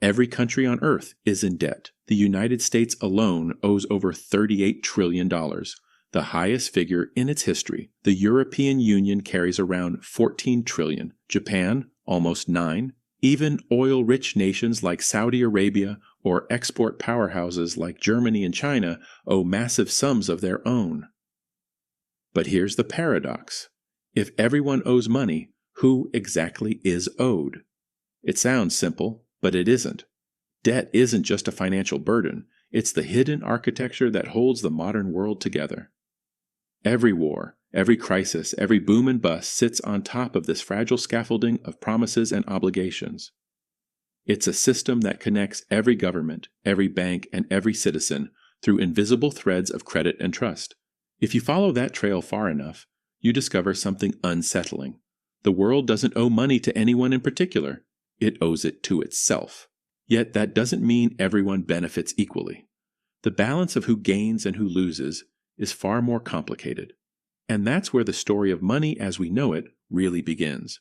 Every country on Earth is in debt. The United States alone owes over $38 trillion, the highest figure in its history. The European Union carries around $14 trillion, Japan almost $9 trillion. Even oil-rich nations like Saudi Arabia or export powerhouses like Germany and China owe massive sums of their own. But here's the paradox. If everyone owes money, who exactly is owed? It sounds simple, but it isn't. Debt isn't just a financial burden, it's the hidden architecture that holds the modern world together. Every war, every crisis, every boom and bust sits on top of this fragile scaffolding of promises and obligations. It's a system that connects every government, every bank, and every citizen through invisible threads of credit and trust. If you follow that trail far enough, you discover something unsettling. The world doesn't owe money to anyone in particular. It owes it to itself. Yet that doesn't mean everyone benefits equally. The balance of who gains and who loses is far more complicated. And that's where the story of money as we know it really begins.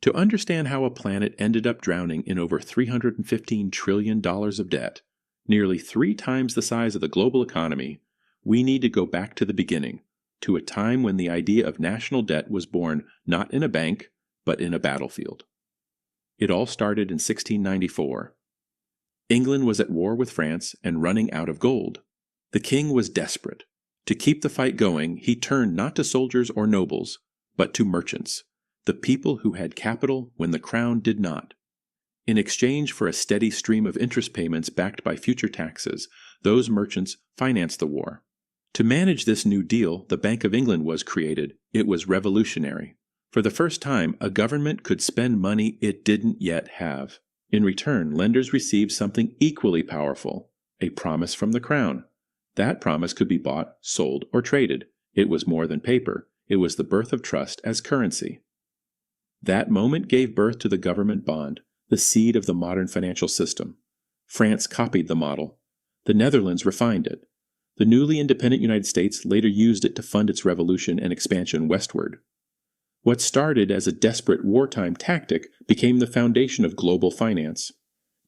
To understand how a planet ended up drowning in over $315 trillion of debt, nearly 3 times the size of the global economy, we need to go back to the beginning, to a time when the idea of national debt was born not in a bank, but in a battlefield. It all started in 1694. England was at war with France and running out of gold. The king was desperate. To keep the fight going, he turned not to soldiers or nobles, but to merchants, the people who had capital when the crown did not. In exchange for a steady stream of interest payments backed by future taxes, those merchants financed the war. To manage this new deal, the Bank of England was created. It was revolutionary. For the first time, a government could spend money it didn't yet have. In return, lenders received something equally powerful, a promise from the crown. That promise could be bought, sold, or traded. It was more than paper. It was the birth of trust as currency. That moment gave birth to the government bond, the seed of the modern financial system. France copied the model. The Netherlands refined it. The newly independent United States later used it to fund its revolution and expansion westward. What started as a desperate wartime tactic became the foundation of global finance.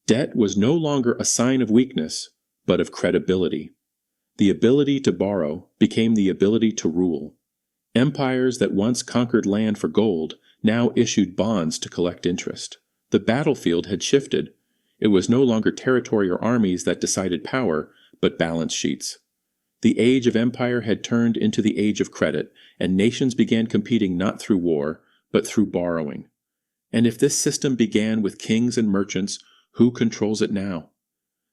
Debt was no longer a sign of weakness, but of credibility. The ability to borrow became the ability to rule. Empires that once conquered land for gold now issued bonds to collect interest. The battlefield had shifted. It was no longer territory or armies that decided power, but balance sheets. The age of empire had turned into the age of credit, and nations began competing not through war, but through borrowing. And if this system began with kings and merchants, who controls it now?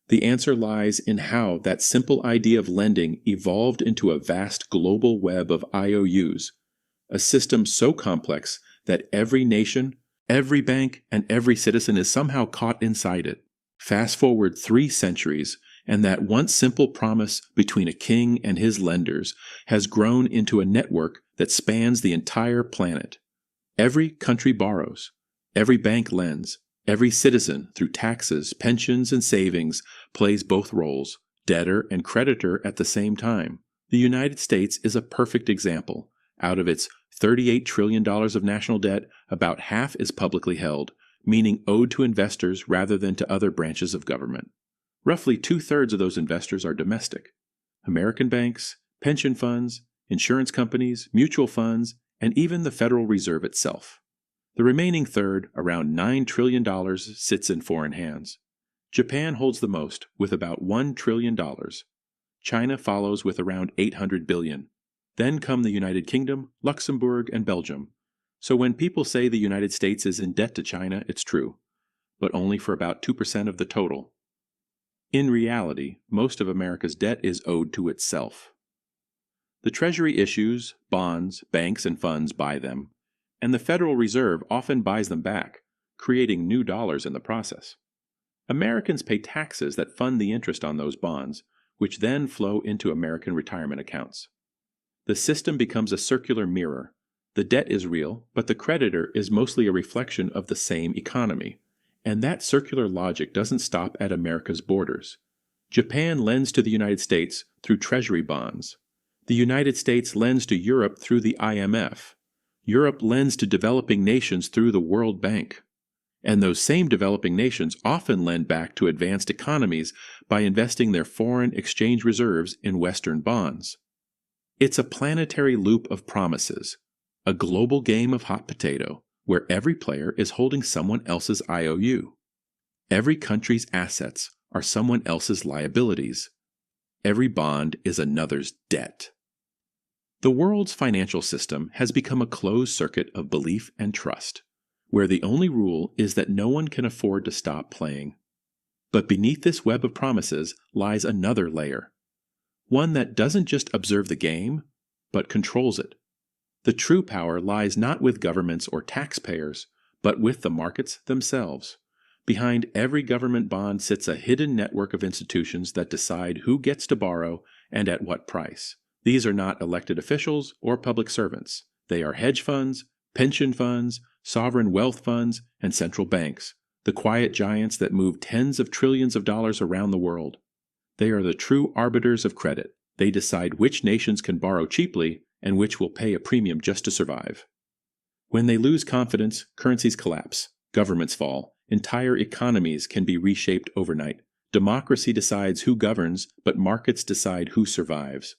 The answer lies in how that simple idea of lending evolved into a vast global web of IOUs, a system so complex that every nation, every bank, and every citizen is somehow caught inside it. Fast forward 3 centuries, and that once simple promise between a king and his lenders has grown into a network that spans the entire planet. Every country borrows, every bank lends, every citizen, through taxes, pensions, and savings, plays both roles, debtor and creditor at the same time. The United States is a perfect example. Out of its $38 trillion of national debt, about half is publicly held, meaning owed to investors rather than to other branches of government. Roughly 2/3 of those investors are domestic: American banks, pension funds, insurance companies, mutual funds, and even the Federal Reserve itself. The remaining third, around $9 trillion, sits in foreign hands. Japan holds the most, with about $1 trillion. China follows with around $800 billion. Then come the United Kingdom, Luxembourg, and Belgium. So when people say the United States is in debt to China, it's true, but only for about 2% of the total. In reality, most of America's debt is owed to itself. The Treasury issues, bonds, banks, and funds buy them, and the Federal Reserve often buys them back, creating new dollars in the process. Americans pay taxes that fund the interest on those bonds, which then flow into American retirement accounts. The system becomes a circular mirror. The debt is real, but the creditor is mostly a reflection of the same economy. And that circular logic doesn't stop at America's borders. Japan lends to the United States through Treasury bonds. The United States lends to Europe through the IMF. Europe lends to developing nations through the World Bank. And those same developing nations often lend back to advanced economies by investing their foreign exchange reserves in Western bonds. It's a planetary loop of promises, a global game of hot potato, where every player is holding someone else's IOU. Every country's assets are someone else's liabilities. Every bond is another's debt. The world's financial system has become a closed circuit of belief and trust, where the only rule is that no one can afford to stop playing. But beneath this web of promises lies another layer, one that doesn't just observe the game, but controls it. The true power lies not with governments or taxpayers, but with the markets themselves. Behind every government bond sits a hidden network of institutions that decide who gets to borrow and at what price. These are not elected officials or public servants. They are hedge funds, pension funds, sovereign wealth funds, and central banks, the quiet giants that move tens of trillions of dollars around the world. They are the true arbiters of credit. They decide which nations can borrow cheaply and which will pay a premium just to survive. When they lose confidence, currencies collapse, governments fall, entire economies can be reshaped overnight. Democracy decides who governs, but markets decide who survives.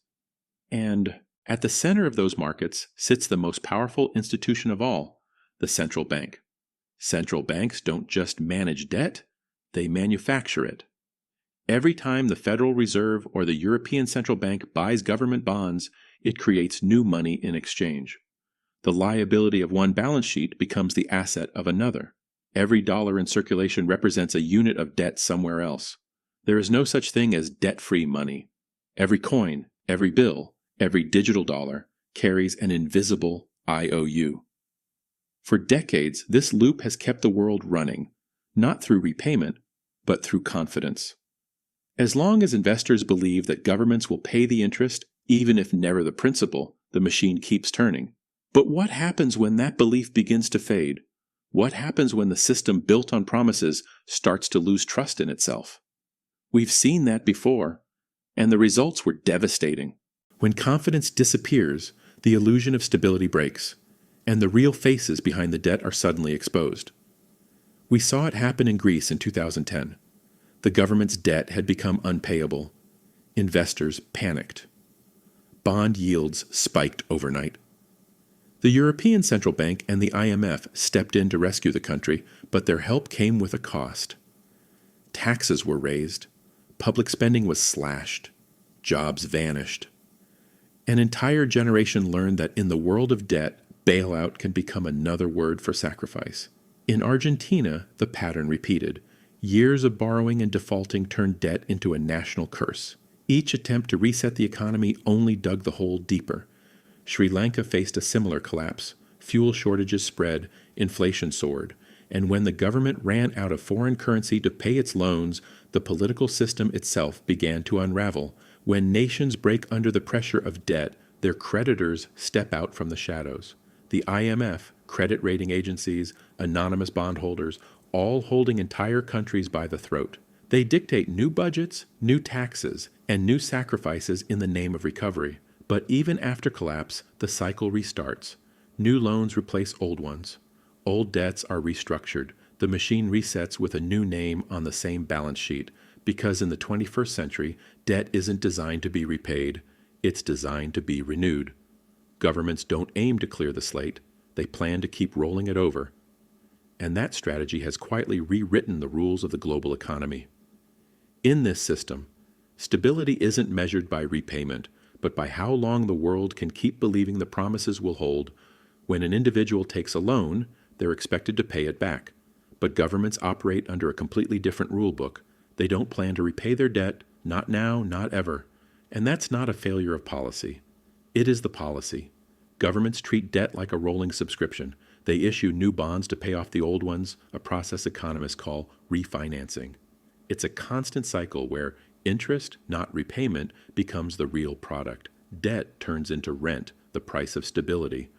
And at the center of those markets sits the most powerful institution of all, the central bank. Central banks don't just manage debt, they manufacture it. Every time the Federal Reserve or the European Central Bank buys government bonds, it creates new money in exchange. The liability of one balance sheet becomes the asset of another. Every dollar in circulation represents a unit of debt somewhere else. There is no such thing as debt-free money. Every coin, every bill, every digital dollar carries an invisible IOU. For decades, this loop has kept the world running, not through repayment, but through confidence. As long as investors believe that governments will pay the interest, even if never the principal, the machine keeps turning. But what happens when that belief begins to fade? What happens when the system built on promises starts to lose trust in itself? We've seen that before, and the results were devastating. When confidence disappears, the illusion of stability breaks, and the real faces behind the debt are suddenly exposed. We saw it happen in Greece in 2010. The government's debt had become unpayable. Investors panicked. Bond yields spiked overnight. The European Central Bank and the IMF stepped in to rescue the country, but their help came with a cost. Taxes were raised, public spending was slashed, jobs vanished. An entire generation learned that in the world of debt, bailout can become another word for sacrifice. In Argentina, the pattern repeated. Years of borrowing and defaulting turned debt into a national curse. Each attempt to reset the economy only dug the hole deeper. Sri Lanka faced a similar collapse. Fuel shortages spread, inflation soared, and when the government ran out of foreign currency to pay its loans, the political system itself began to unravel. When nations break under the pressure of debt, their creditors step out from the shadows. The IMF, credit rating agencies, anonymous bondholders, all holding entire countries by the throat. They dictate new budgets, new taxes, and new sacrifices in the name of recovery. But even after collapse, the cycle restarts. New loans replace old ones. Old debts are restructured. The machine resets with a new name on the same balance sheet, because in the 21st century, debt isn't designed to be repaid, it's designed to be renewed. Governments don't aim to clear the slate, they plan to keep rolling it over. And that strategy has quietly rewritten the rules of the global economy. In this system, stability isn't measured by repayment, but by how long the world can keep believing the promises will hold. When an individual takes a loan, they're expected to pay it back. But governments operate under a completely different rule book. They don't plan to repay their debt, not now, not ever. And that's not a failure of policy. It is the policy. Governments treat debt like a rolling subscription. They issue new bonds to pay off the old ones, a process economists call refinancing. It's a constant cycle where interest, not repayment, becomes the real product. Debt turns into rent, the price of stability.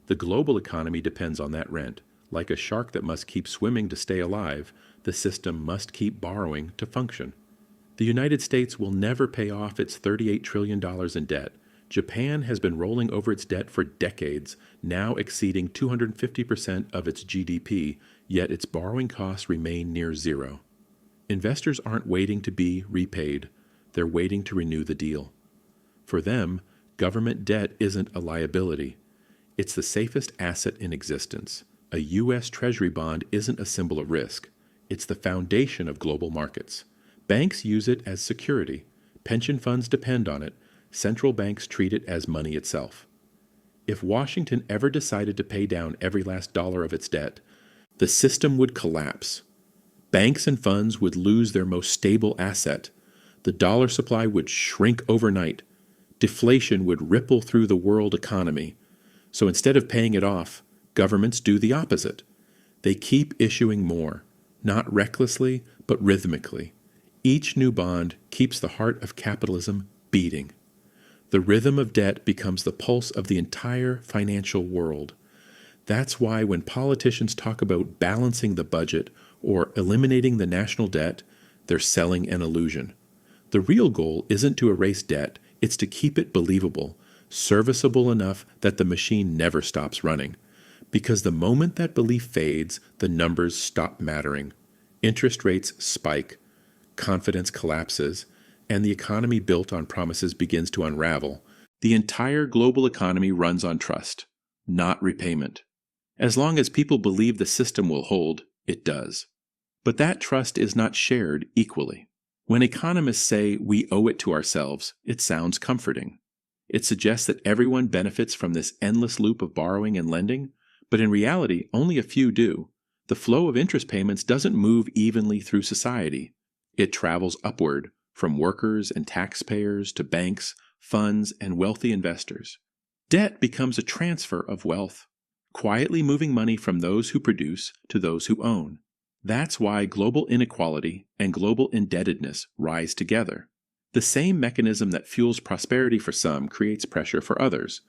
The global economy depends on that rent. Like a shark that must keep swimming to stay alive, the system must keep borrowing to function. The United States will never pay off its $38 trillion in debt. Japan has been rolling over its debt for decades, now exceeding 250% of its GDP, yet its borrowing costs remain near zero. Investors aren't waiting to be repaid, they're waiting to renew the deal. For them, government debt isn't a liability. It's the safest asset in existence. A U.S. Treasury bond isn't a symbol of risk. It's the foundation of global markets. Banks use it as security. Pension funds depend on it. Central banks treat it as money itself. If Washington ever decided to pay down every last dollar of its debt, the system would collapse. Banks and funds would lose their most stable asset. The dollar supply would shrink overnight. Deflation would ripple through the world economy. So instead of paying it off, governments do the opposite. They keep issuing more, not recklessly, but rhythmically. Each new bond keeps the heart of capitalism beating. The rhythm of debt becomes the pulse of the entire financial world. That's why when politicians talk about balancing the budget or eliminating the national debt, they're selling an illusion. The real goal isn't to erase debt, it's to keep it believable, serviceable enough that the machine never stops running. Because the moment that belief fades, the numbers stop mattering. Interest rates spike, confidence collapses, and the economy built on promises begins to unravel. The entire global economy runs on trust, not repayment. As long as people believe the system will hold, it does. But that trust is not shared equally. When economists say we owe it to ourselves, it sounds comforting. It suggests that everyone benefits from this endless loop of borrowing and lending, but in reality, only a few do. The flow of interest payments doesn't move evenly through society. It travels upward, from workers and taxpayers to banks, funds, and wealthy investors. Debt becomes a transfer of wealth, quietly moving money from those who produce to those who own. That's why global inequality and global indebtedness rise together. The same mechanism that fuels prosperity for some creates pressure for others.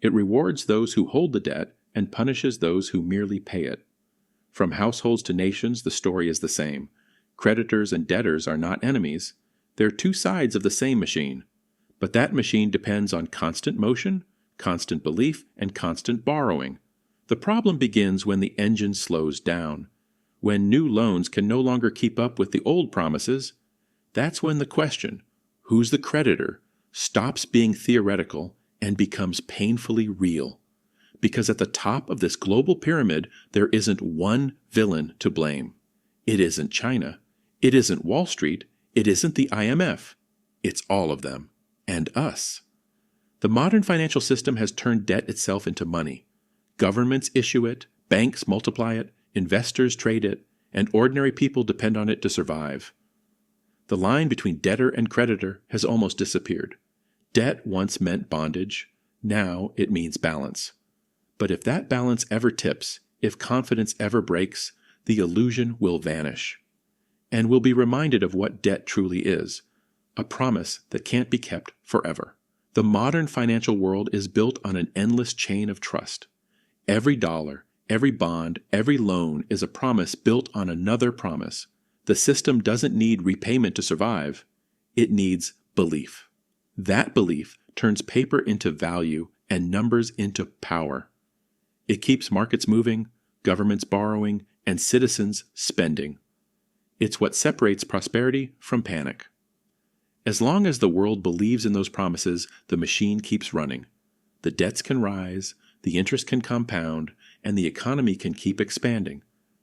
It rewards those who hold the debt and punishes those who merely pay it. From households to nations, the story is the same. Creditors and debtors are not enemies. They're two sides of the same machine. But that machine depends on constant motion, constant belief, and constant borrowing. The problem begins when the engine slows down. When new loans can no longer keep up with the old promises, that's when the question, who's the creditor, stops being theoretical and becomes painfully real. Because at the top of this global pyramid, there isn't one villain to blame. It isn't China. It isn't Wall Street. It isn't the IMF. It's all of them. And us. The modern financial system has turned debt itself into money. Governments issue it, banks multiply it, investors trade it, and ordinary people depend on it to survive. The line between debtor and creditor has almost disappeared. Debt once meant bondage. Now it means balance. But if that balance ever tips, if confidence ever breaks, the illusion will vanish. And we'll be reminded of what debt truly is, a promise that can't be kept forever. The modern financial world is built on an endless chain of trust. Every dollar, every bond, every loan is a promise built on another promise. The system doesn't need repayment to survive. It needs belief. That belief turns paper into value and numbers into power. It keeps markets moving, governments borrowing, and citizens spending. It's what separates prosperity from panic. As long as the world believes in those promises, the machine keeps running. The debts can rise, the interest can compound, and the economy can keep expanding.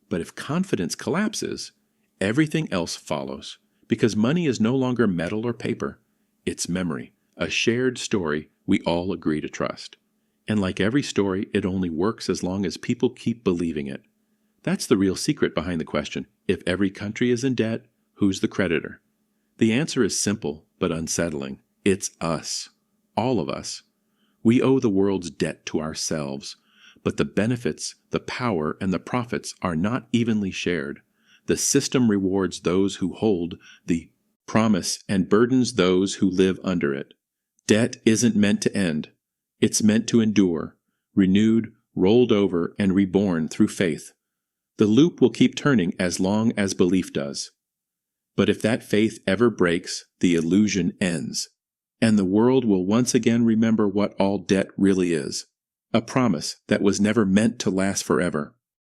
But if confidence collapses, everything else follows, because money is no longer metal or paper. It's memory, a shared story we all agree to trust. And like every story, it only works as long as people keep believing it. That's the real secret behind the question, if every country is in debt, who's the creditor? The answer is simple but unsettling. It's us. All of us. We owe the world's debt to ourselves, but the benefits, the power, and the profits are not evenly shared. The system rewards those who hold the promise and burdens those who live under it. Debt isn't meant to end. It's meant to endure, renewed, rolled over, and reborn through faith. The loop will keep turning as long as belief does. But if that faith ever breaks, the illusion ends, and the world will once again remember what all debt really is, a promise that was never meant to last forever.